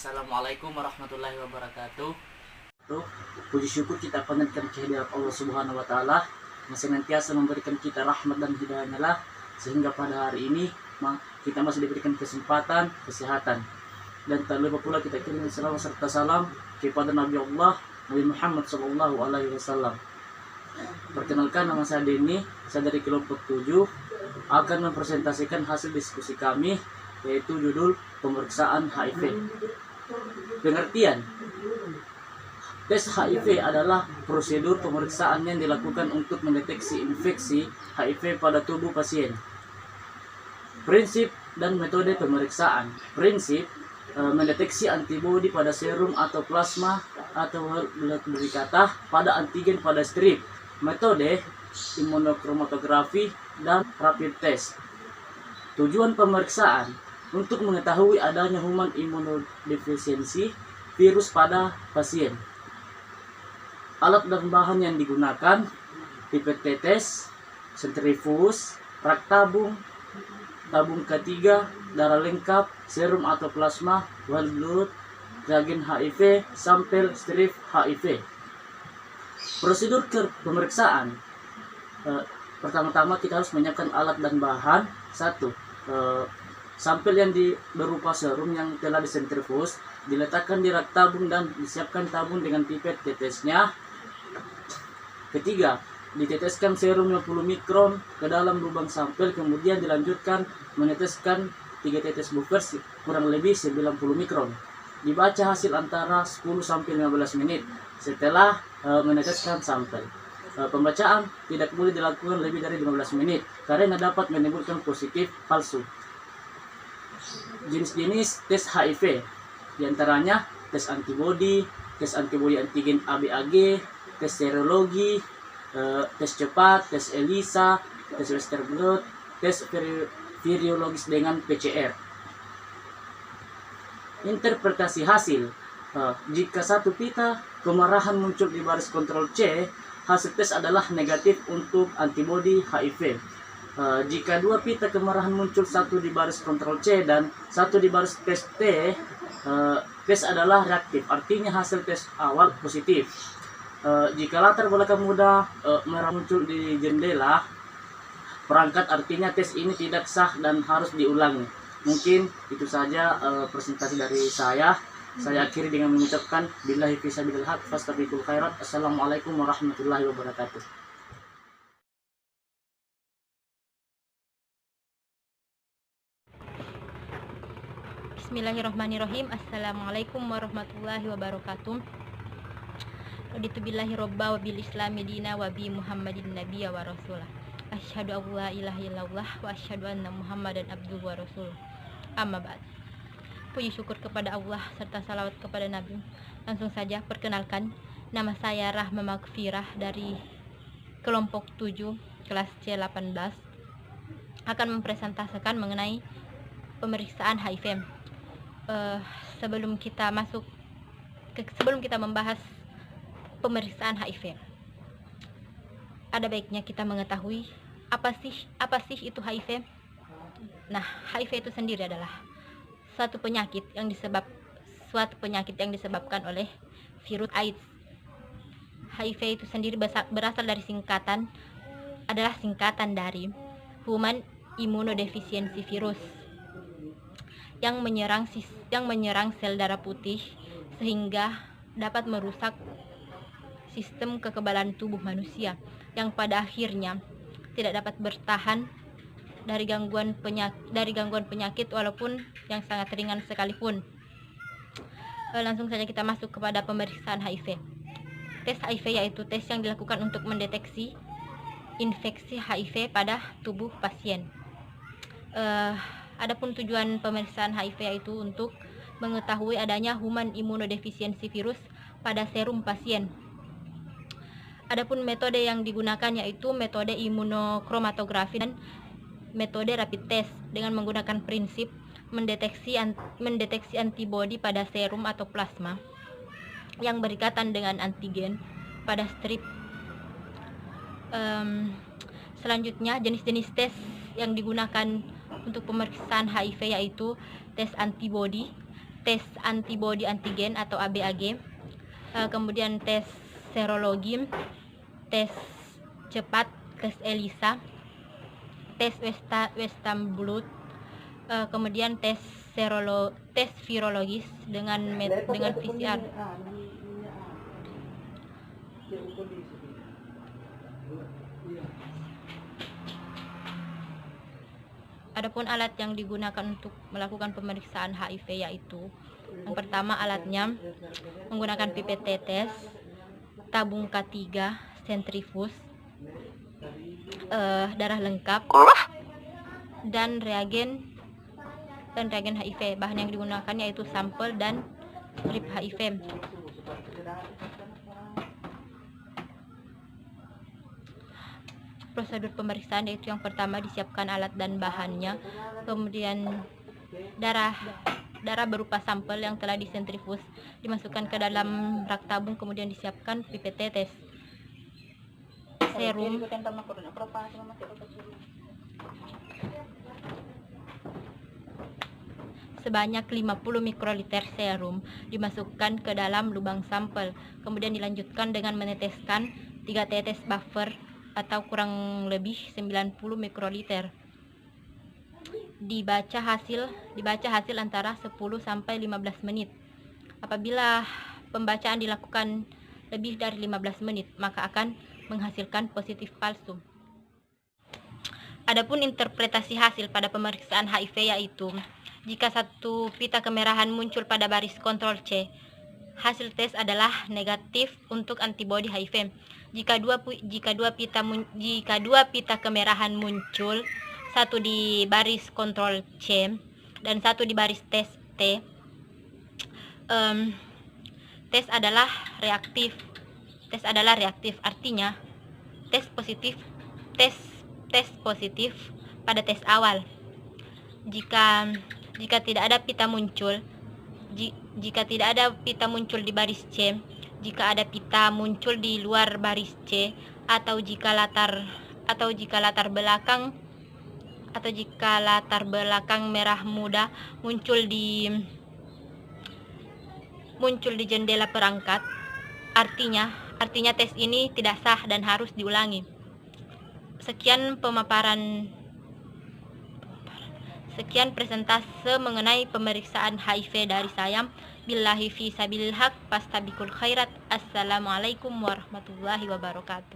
Assalamualaikum warahmatullahi wabarakatuh. Puji syukur kita panjatkan kehadirat Allah Subhanahu wa taala yang senantiasa memberikan kita rahmat dan hidayahnya lah, sehingga pada hari ini kita masih diberikan kesempatan, kesehatan. Dan tak lupa pula kita kirim salawat serta salam kepada Nabi Allah Nabi Muhammad sallallahu alaihi wasallam. Perkenalkan, nama saya Denny, saya dari kelompok 7 akan mempresentasikan hasil diskusi kami, yaitu judul pemeriksaan HIV. Pengertian: tes HIV adalah prosedur pemeriksaan yang dilakukan untuk mendeteksi infeksi HIV pada tubuh pasien. Prinsip dan metode pemeriksaan. Prinsip: mendeteksi antibodi pada serum atau plasma atau lebih kata pada antigen pada strip. Metode: imunokromatografi dan rapid test. Tujuan pemeriksaan: untuk mengetahui adanya human immunodefisiency virus pada pasien. Alat dan bahan yang digunakan: pipet tetes, sentrifugus, rak tabung, tabung K3, darah lengkap, serum atau plasma, whole blood, reagen HIV, sampel strip HIV. Prosedur pemeriksaan: pertama-tama kita harus menyiapkan alat dan bahan. 1. Sampel yang berupa serum yang telah disentrifugus diletakkan di rak tabung dan disiapkan tabung dengan pipet tetesnya. Ketiga, diteteskan serum 50 mikron ke dalam lubang sampel, kemudian dilanjutkan meneteskan 3 tetes buffers kurang lebih 90 mikron. Dibaca hasil antara 10 sampai 15 menit setelah meneteskan sampel. Pembacaan tidak boleh dilakukan lebih dari 15 menit karena dapat menimbulkan positif palsu. Jenis-jenis tes HIV diantaranya tes antibodi antigen ABAG, tes serologi, tes cepat, tes ELISA, tes Western blot, tes virologis dengan PCR. Interpretasi hasil: jika satu pita kemerahan muncul di baris kontrol C, hasil tes adalah negatif untuk antibodi HIV. Jika 2 pita kemerahan muncul, 1 di baris kontrol C dan 1 di baris tes T, tes adalah reaktif, artinya hasil tes awal positif. Jika latar belakang muda merah muncul di jendela perangkat, artinya tes ini tidak sah dan harus diulangi. Mungkin itu saja presentasi dari saya. Saya akhiri dengan mengucapkan billahi fisabilil haq fastabiqul khairat. Assalamualaikum warahmatullahi wabarakatuh. Bismillahirrahmanirrahim. Assalamualaikum warahmatullahi wabarakatuh. Raditu billahi robba wa bil islami dina wa bi muhammadin nabiyya wa rasulah. Asyhadu an la ilaha illallah wa asyhadu anna muhammadan abduhu wa rasuluh. Amma ba'd. Puji syukur kepada Allah serta salawat kepada Nabi. Langsung saja perkenalkan, nama saya Rahma Magfirah dari kelompok 7 kelas C18 akan mempresentasikan mengenai pemeriksaan HIV. Sebelum kita membahas pemeriksaan HIV, ada baiknya kita mengetahui apa sih itu HIV. Nah, HIV itu sendiri adalah suatu penyakit yang disebabkan oleh virus AIDS. HIV itu sendiri berasal dari singkatan dari Human Immunodeficiency Virus yang menyerang sel darah putih sehingga dapat merusak sistem kekebalan tubuh manusia yang pada akhirnya tidak dapat bertahan dari gangguan penyakit walaupun yang sangat ringan sekalipun. Langsung saja kita masuk kepada pemeriksaan HIV. Tes HIV yaitu tes yang dilakukan untuk mendeteksi infeksi HIV pada tubuh pasien. Adapun tujuan pemeriksaan HIV yaitu untuk mengetahui adanya human immunodeficiency virus pada serum pasien. Adapun metode yang digunakan yaitu metode imunokromatografi dan metode rapid test dengan menggunakan prinsip mendeteksi antibodi pada serum atau plasma yang berikatan dengan antigen pada strip. Selanjutnya, jenis-jenis tes yang digunakan untuk pemeriksaan HIV yaitu tes antibodi, tes antibody antigen atau ABAG, kemudian tes serologi, tes cepat, tes ELISA, tes Western blot, kemudian tes virologis dengan PCR. Adapun alat yang digunakan untuk melakukan pemeriksaan HIV yaitu yang pertama alatnya menggunakan pipet tetes, tabung K3, sentrifus, darah lengkap, dan reagen HIV. Bahan yang digunakan yaitu sampel dan strip HIV. Prosedur pemeriksaan yaitu yang pertama disiapkan alat dan bahannya, kemudian darah berupa sampel yang telah disentrifus dimasukkan ke dalam rak tabung, kemudian disiapkan pipet tetes, serum sebanyak 50 mikroliter serum dimasukkan ke dalam lubang sampel, kemudian dilanjutkan dengan meneteskan 3 tetes buffer atau kurang lebih 90 mikroliter. Dibaca hasil antara 10 sampai 15 menit. Apabila pembacaan dilakukan lebih dari 15 menit, maka akan menghasilkan positif palsu. Adapun interpretasi hasil pada pemeriksaan HIV yaitu jika satu pita kemerahan muncul pada baris kontrol C, hasil tes adalah negatif untuk antibodi HIV. Jika dua pita kemerahan muncul, satu di baris kontrol C dan satu di baris tes T, tes adalah reaktif. Artinya tes positif pada tes awal. Jika tidak ada pita muncul di baris C, jika ada pita muncul di luar baris C, atau jika latar belakang merah muda muncul di jendela perangkat, artinya tes ini tidak sah dan harus diulangi. Sekian presentase mengenai pemeriksaan HIV dari saya. Billahi fi sabilil haq, fastabiqul khairat. Assalamualaikum warahmatullahi wabarakatuh.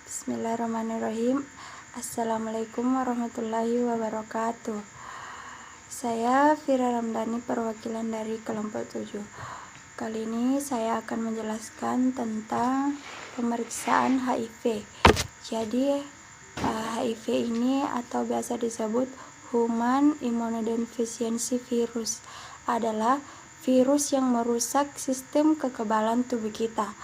Bismillahirrahmanirrahim. Assalamualaikum warahmatullahi wabarakatuh. Saya Fira Ramdhani, perwakilan dari kelompok 7. Kali ini saya akan menjelaskan tentang pemeriksaan HIV. Jadi HIV ini atau biasa disebut Human Immunodeficiency Virus adalah virus yang merusak sistem kekebalan tubuh kita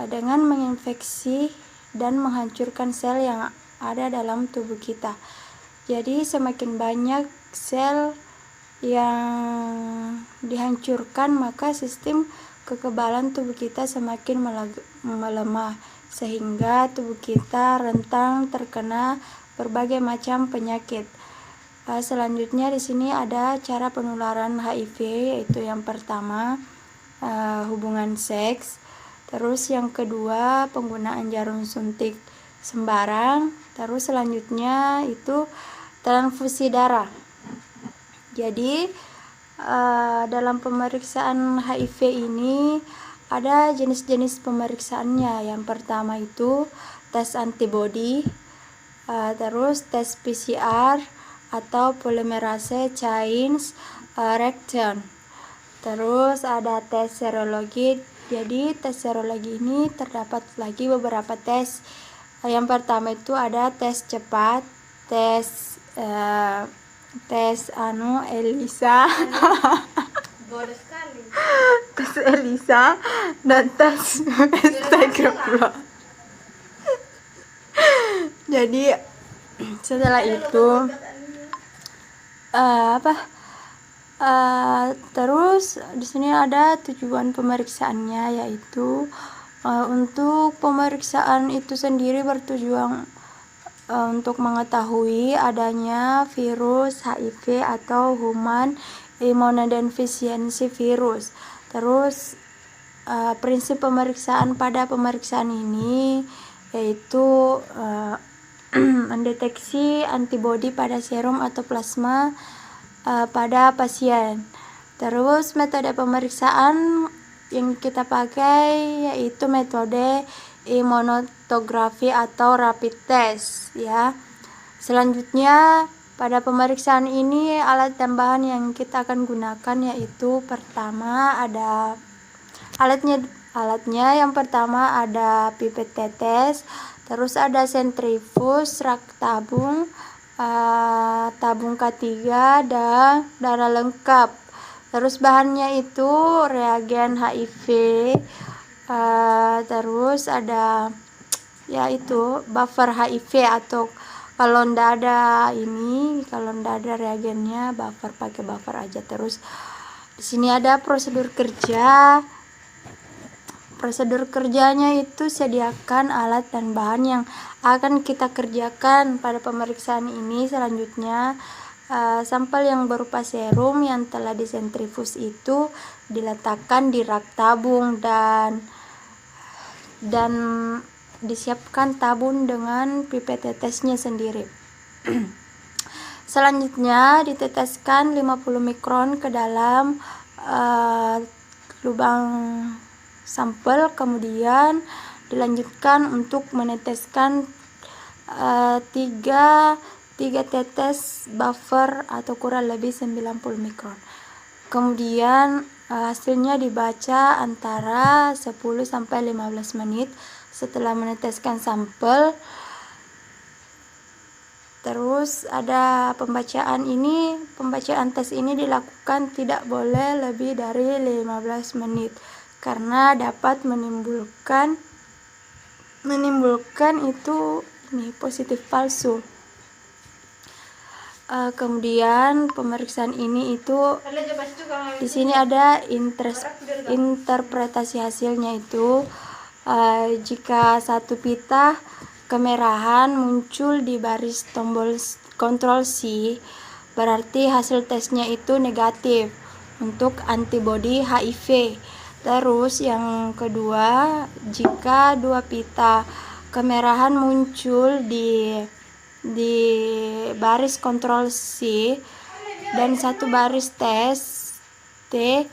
dengan menginfeksi dan menghancurkan sel yang ada dalam tubuh kita. Jadi semakin banyak sel yang dihancurkan, maka sistem kekebalan tubuh kita semakin melemah, sehingga tubuh kita rentan terkena berbagai macam penyakit. Selanjutnya di sini ada cara penularan HIV, yaitu yang pertama hubungan seks, terus yang kedua penggunaan jarum suntik sembarang, terus selanjutnya itu transfusi darah. Jadi dalam pemeriksaan HIV ini ada jenis-jenis pemeriksaannya. Yang pertama itu tes antibody, terus tes PCR atau polymerase chain reaction. Terus ada tes serologi. Jadi tes serologi ini terdapat lagi beberapa tes. Yang pertama itu ada tes cepat, tes ELISA, tes ELISA dan tes Instagram. Jadi setelah itu terus di sini ada tujuan pemeriksaannya, yaitu Untuk pemeriksaan itu sendiri bertujuan untuk mengetahui adanya virus HIV atau Human Immunodeficiency Virus. Terus prinsip pemeriksaan pada pemeriksaan ini yaitu mendeteksi antibodi pada serum atau plasma pada pasien. Terus metode pemeriksaan yang kita pakai yaitu metode imunotografi atau rapid test ya. Selanjutnya pada pemeriksaan ini alat tambahan yang kita akan gunakan yaitu pertama ada alatnya yang pertama ada pipet tetes, terus ada sentrifus, rak tabung, tabung K3 dan darah lengkap. Terus bahannya itu reagen HIV, terus ada yaitu buffer HIV atau kalau ndak ada reagennya pakai buffer aja. Terus di sini ada prosedur kerja. Prosedur kerjanya itu sediakan alat dan bahan yang akan kita kerjakan pada pemeriksaan ini. Selanjutnya sampel yang berupa serum yang telah disentrifus itu diletakkan di rak tabung dan disiapkan tabung dengan pipet tetesnya sendiri. Selanjutnya diteteskan 50 mikron ke dalam lubang sampel, kemudian dilanjutkan untuk meneteskan 3 tetes buffer atau kurang lebih 90 mikron. Kemudian hasilnya dibaca antara 10 sampai 15 menit setelah meneteskan sampel. Terus ada pembacaan tes ini dilakukan tidak boleh lebih dari 15 menit karena dapat menimbulkan itu positif palsu. Kemudian pemeriksaan ini itu di sini ada interpretasi hasilnya itu jika satu pita kemerahan muncul di baris tombol kontrol C, berarti hasil tesnya itu negatif untuk antibodi HIV. Terus yang kedua, jika 2 pita kemerahan muncul di baris kontrol C dan 1 baris tes T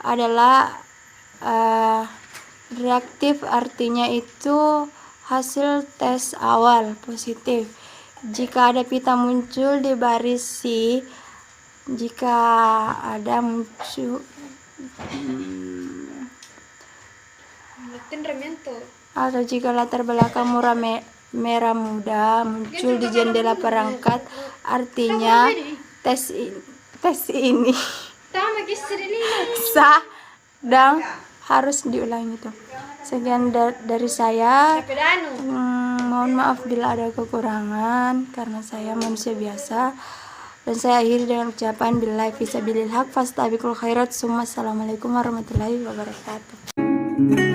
adalah reaktif, artinya itu hasil tes awal positif. Jika ada pita muncul di baris C, jika ada muncul atau jika latar belakang merah muda muncul di jendela perangkat, artinya tes ini sah dan harus diulangi itu. Sekian dari saya. Mohon maaf bila ada kekurangan karena saya manusia biasa. Dan saya akhiri dengan ucapan billahi fisabilil haq fastabiqul khairat. Assalamualaikum warahmatullahi wabarakatuh.